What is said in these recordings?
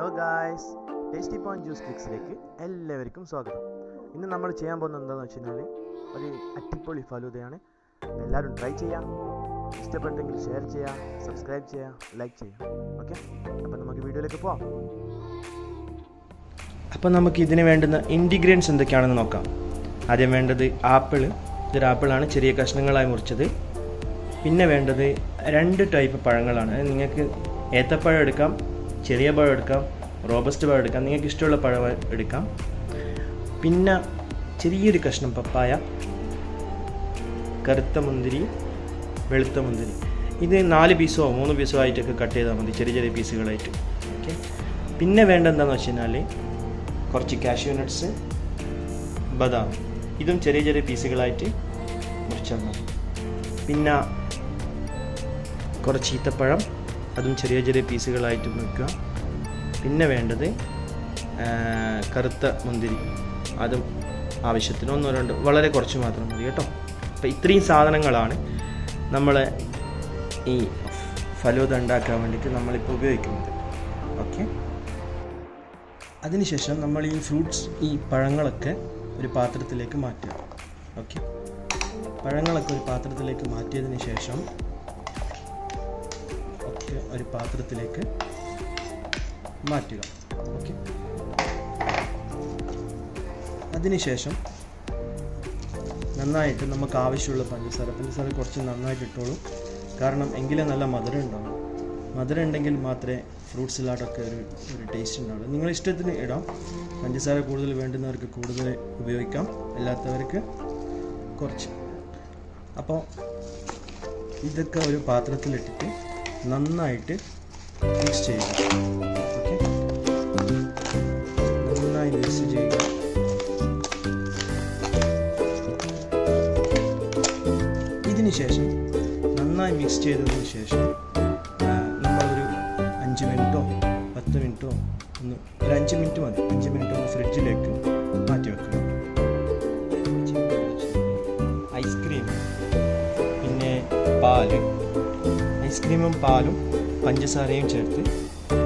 Hello guys, tasty point juice ട്രിക്സിലേക്ക് എല്ലാവർക്കും സ്വാഗതം. ഇന്ന് നമ്മൾ ചെയ്യാൻ പോകുന്നത് എന്താണെന്ന് വെച്ച് കഴിഞ്ഞാൽ ഒരു അടിപൊളി ഫലൂദയാണ്. എല്ലാവരും ട്രൈ ചെയ്യാം. ഇഷ്ടപ്പെട്ടെങ്കിൽ ഷെയർ ചെയ്യാം, സബ്സ്ക്രൈബ് ചെയ്യാം, ലൈക്ക് ചെയ്യാം. ഓക്കെ, അപ്പം നമുക്ക് വീഡിയോയിലേക്ക് പോവാം. അപ്പം നമുക്ക് ഇതിന് വേണ്ടുന്ന ഇൻഗ്രീഡിയൻസ് എന്തൊക്കെയാണെന്ന് നോക്കാം. ആദ്യം വേണ്ടത് ആപ്പിൾ. ഇതൊരു ആപ്പിളാണ്, ചെറിയ കഷ്ണങ്ങളായി മുറിച്ചത്. പിന്നെ വേണ്ടത് 2 ടൈപ്പ് പഴങ്ങളാണ്. നിങ്ങൾക്ക് ഏത്തപ്പഴം എടുക്കാം, ചെറിയ പഴം എടുക്കാം, റോബസ്റ്റ് പഴം എടുക്കാം, നിങ്ങൾക്ക് ഇഷ്ടമുള്ള പഴം എടുക്കാം. പിന്നെ ചെറിയൊരു കഷ്ണം പപ്പായ, കറുത്ത മുന്തിരി, വെളുത്ത മുന്തിരി. ഇത് 4 പീസോ 3 പീസോ ആയിട്ടൊക്കെ കട്ട് ചെയ്താൽ മതി, ചെറിയ ചെറിയ പീസുകളായിട്ട്. ഓക്കെ. പിന്നെ വേണ്ട എന്താണെന്ന് വെച്ച് കഴിഞ്ഞാൽ കുറച്ച് കാഷ്യൂ നട്ട്സ്, ബദാം. ഇതും ചെറിയ ചെറിയ പീസുകളായിട്ട് മുറിച്ചാൽ മതി. പിന്നെ കുറച്ച് ഈത്തപ്പഴം, അതും ചെറിയ ചെറിയ പീസുകളായിട്ട് മുറിക്കുക. പിന്നെ വേണ്ടത് കറുത്ത മുന്തിരി, അതും ആവശ്യത്തിന് 1-2, വളരെ കുറച്ച് മാത്രം മതി കേട്ടോ. അപ്പോൾ ഇത്രയും സാധനങ്ങളാണ് നമ്മൾ ഈ ഫലൂദ ഉണ്ടാക്കാൻ വേണ്ടിയിട്ട് നമ്മളിപ്പോൾ ഉപയോഗിക്കുന്നത്. ഓക്കെ. അതിനുശേഷം നമ്മൾ ഈ ഫ്രൂട്ട്സ്, ഈ പഴങ്ങളൊക്കെ ഒരു പാത്രത്തിലേക്ക് മാറ്റുക. ഓക്കെ. പഴങ്ങളൊക്കെ ഒരു പാത്രത്തിലേക്ക് മാറ്റിയതിന് ശേഷം ഒരു പാത്രത്തിലേക്ക് മാറ്റുക. ഓക്കെ. അതിനുശേഷം നന്നായിട്ട് നമുക്ക് ആവശ്യമുള്ള പഞ്ചസാര കുറച്ച് നന്നായിട്ട് ഇട്ടോളൂ. കാരണം എങ്കിലേ നല്ല മധുരം ഉണ്ടാവും. മധുരം ഉണ്ടെങ്കിൽ മാത്രമേ ഫ്രൂട്ട് സലാഡൊക്കെ ഒരു ടേസ്റ്റ് ഉണ്ടാവുള്ളൂ. നിങ്ങൾ ഇഷ്ടത്തിന് ഇടാം. പഞ്ചസാര കൂടുതൽ വേണ്ടുന്നവർക്ക് കൂടുതൽ ഉപയോഗിക്കാം, അല്ലാത്തവർക്ക് കുറച്ച്. അപ്പോൾ ഇതൊക്കെ ഒരു പാത്രത്തിലിട്ടിട്ട് നന്നായിട്ട് മിക്സ് ചെയ്യുക. ഓക്കെ. നന്നായി മിക്സ് ചെയ്യുക. ഇതിന് ശേഷം നന്നായി മിക്സ് ചെയ്തതിന് ശേഷം നമ്മളൊരു 5 മിനിറ്റോ 10 മിനിറ്റോ ഒരു 5 മിനിറ്റ് മതി. 5 മിനിറ്റ് ഒന്ന് ഫ്രിഡ്ജിലേക്ക് മാറ്റി വെക്കുക. ഐസ്ക്രീം, പിന്നെ പാല്, ഐസ്ക്രീമും പാലും പഞ്ചസാരയും ചേർത്ത്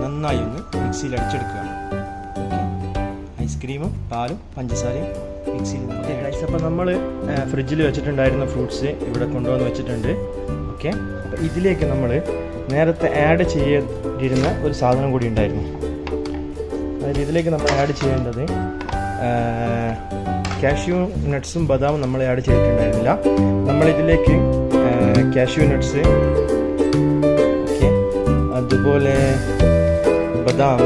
നന്നായി ഒന്ന് മിക്സിയിൽ അടിച്ചെടുക്കുക. ഐസ്ക്രീമും പാലും പഞ്ചസാരയും മിക്സിയിൽ. അപ്പോൾ നമ്മൾ ഫ്രിഡ്ജിൽ വെച്ചിട്ടുണ്ടായിരുന്ന ഫ്രൂട്ട്സ് ഇവിടെ കൊണ്ടുവന്ന് വെച്ചിട്ടുണ്ട്. ഓക്കെ. അപ്പോൾ ഇതിലേക്ക് നമ്മൾ നേരത്തെ ആഡ് ചെയ്തിരുന്ന ഒരു സാധനം കൂടി ഉണ്ടായിരുന്നു. അതായത് ഇതിലേക്ക് നമ്മൾ ആഡ് ചെയ്യേണ്ടത് കാഷ്യൂ നട്ട്സും ബദാമും നമ്മൾ ആഡ് ചെയ്തിട്ടുണ്ടായിരുന്നില്ല. നമ്മളിതിലേക്ക് കാഷ്യൂ നട്ട്സ്, ഓക്കെ, അതുപോലെ ബദാം.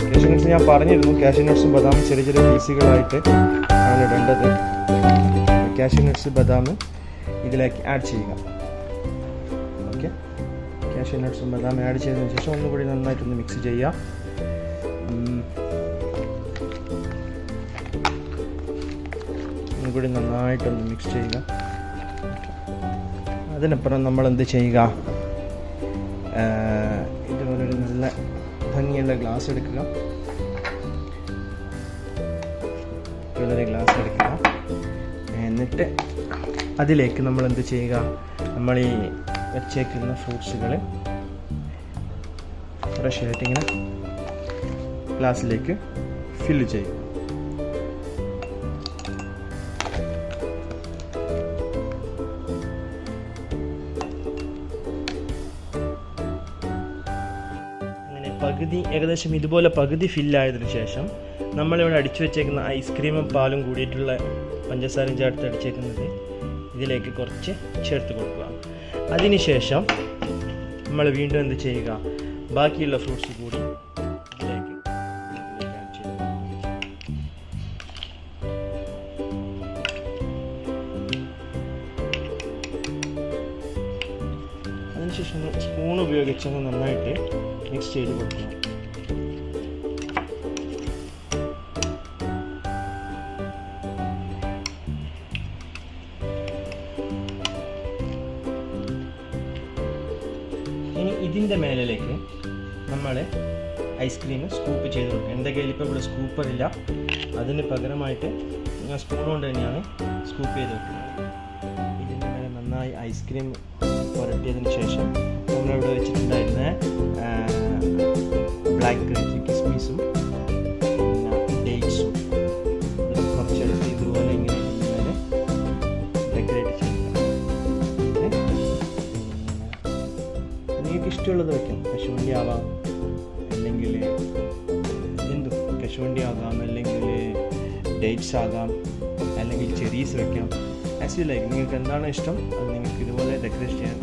കാഷ്യൂ നട്ട്സ് ഞാൻ പറഞ്ഞിരുന്നു, കാഷ്യൂ നട്ട്സും ബദാമും ചെറിയ ചെറിയ പീസുകളായിട്ട് ആണ് ഇടേണ്ടത്. കാഷ്യൂ നട്ട്സ്, ബദാം ഇതിലേക്ക് ആഡ് ചെയ്യുക. ഓക്കെ. കാഷ്യൂ നട്ട്സും ബദാം ആഡ് ചെയ്തതിന് ശേഷം ഒന്നുകൂടി നന്നായിട്ടൊന്ന് മിക്സ് ചെയ്യുക. ഒന്നുകൂടി നന്നായിട്ടൊന്ന് മിക്സ് ചെയ്യുക. അതിനപ്പുറം നമ്മൾ എന്ത് ചെയ്യുക, ഇതുപോലൊരു നല്ല ഭംഗിയുള്ള ഗ്ലാസ് എടുക്കുക. ഇതുപോലൊരു ഗ്ലാസ് എടുക്കുക. എന്നിട്ട് അതിലേക്ക് നമ്മൾ എന്ത് ചെയ്യുക, നമ്മൾ ഈ വെച്ചേക്കുന്ന ഫ്രൂട്ട്സുകൾ ഫ്രഷ് ആയിട്ട് ഇങ്ങനെ ഗ്ലാസ്സിലേക്ക് ഫില്ല് ചെയ്യുക. ഏകദേശം ഇതുപോലെ പകുതി ഫില്ലായതിനു ശേഷം നമ്മളിവിടെ അടിച്ചു വെച്ചേക്കുന്ന ഐസ്ക്രീമും പാലും കൂടിയിട്ടുള്ള പഞ്ചസാരയും ചേർത്ത് അടിച്ചേക്കുന്നത് ഇതിലേക്ക് കുറച്ച് ചേർത്ത് കൊടുക്കുക. അതിനുശേഷം നമ്മൾ വീണ്ടും എന്ത് ചെയ്യുക, ബാക്കിയുള്ള ഫ്രൂട്ട്സ് കൂടി ഇതിലേക്ക് ആഡ് ചെയ്യുക. അതിനുശേഷം സ്പൂൺ ഉപയോഗിച്ചൊന്ന് നന്നായിട്ട് മിക്സ് ചെയ്ത് കൊടുക്കുക. ഇനി ഇതിൻ്റെ മേലിലേക്ക് നമ്മൾ ഐസ്ക്രീം സ്കൂപ്പ് ചെയ്ത് കൊടുക്കുക. എൻ്റെ കയ്യിൽ ഇപ്പോൾ ഇവിടെ സ്കൂപ്പറില്ല, അതിന് പകരമായിട്ട് ഞാൻ സ്പൂൺ കൊണ്ട് തന്നെയാണ് സ്കൂപ്പ് ചെയ്ത് വെക്കുന്നത്. ഇതിൻ്റെ മേലെ നന്നായി ഐസ്ക്രീം പുരട്ടിയതിന് ശേഷം നമ്മളിവിടെ വെച്ചിട്ടുണ്ടായിരുന്ന ബ്ലാക്ക് ഗ്രേപ്സ് കിസ്മിസും പിന്നെ ഡേറ്റ്സും കുറച്ചെടുത്ത് ഇതുപോലെ ഇങ്ങനെ ഇങ്ങനെ ഡെക്കറേറ്റ് ചെയ്യണം. നിങ്ങൾക്ക് ഇഷ്ടമുള്ളത് വയ്ക്കാം. കശുവണ്ടി ആവാം, അല്ലെങ്കിൽ എന്തും കശുവണ്ടി ആകാം, അല്ലെങ്കിൽ ഡേറ്റ്സ് ആകാം, അല്ലെങ്കിൽ ചെറീസ് വയ്ക്കാം. As you like. നിങ്ങൾക്ക് എന്താണ് ഇഷ്ടം അത് നിങ്ങൾക്ക് ഇതുപോലെ ഡെക്കറേറ്റ് ചെയ്യാൻ